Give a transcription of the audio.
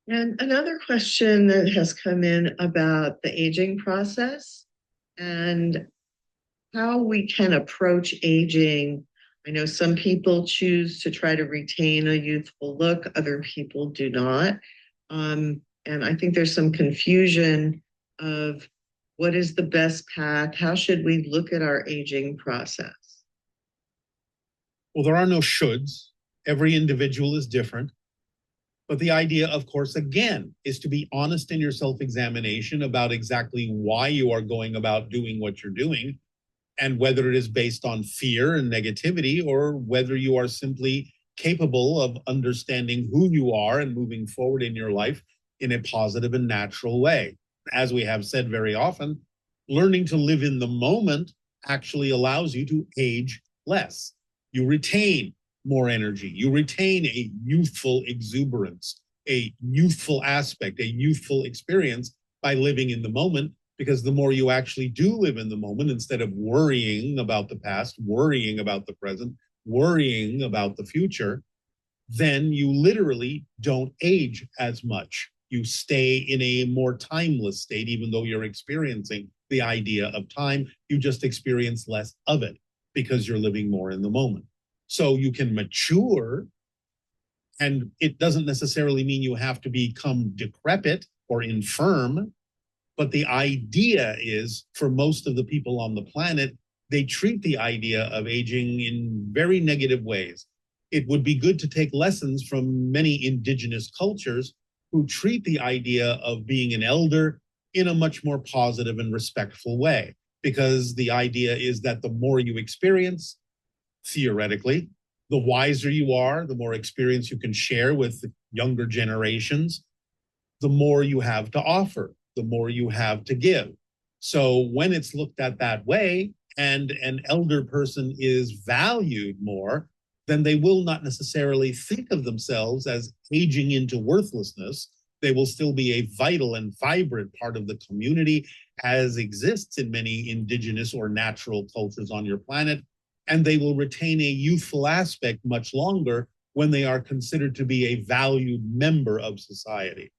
And another question that has come in about the aging process and how we can approach aging. I know some people choose to try to retain a youthful look, other people do not. And I think there's some confusion of what is the best path? How should we look at our aging process? Well, there are no shoulds. Every individual is different. But the idea, of course, again, is to be honest in your self-examination about exactly why you are going about doing what you're doing, and whether it is based on fear and negativity, or whether you are simply capable of understanding who you are and moving forward in your life in a positive and natural way. As we have said very often, learning to live in the moment actually allows you to age less. You retain more energy. You retain a youthful exuberance, a youthful aspect, a youthful experience by living in the moment, because the more you actually do live in the moment, instead of worrying about the past, worrying about the present, worrying about the future, then you literally don't age as much. You stay in a more timeless state, even though you're experiencing the idea of time. You just experience less of it because you're living more in the moment. So you can mature, and it doesn't necessarily mean you have to become decrepit or infirm, but the idea is, for most of the people on the planet, they treat the idea of aging in very negative ways. It would be good to take lessons from many indigenous cultures who treat the idea of being an elder in a much more positive and respectful way, because the idea is that the more you experience, theoretically, the wiser you are, the more experience you can share with the younger generations, the more you have to offer, the more you have to give. So when it's looked at that way, and an elder person is valued more, then they will not necessarily think of themselves as aging into worthlessness. They will still be a vital and vibrant part of the community, as exists in many indigenous or natural cultures on your planet, and they will retain a youthful aspect much longer when they are considered to be a valued member of society.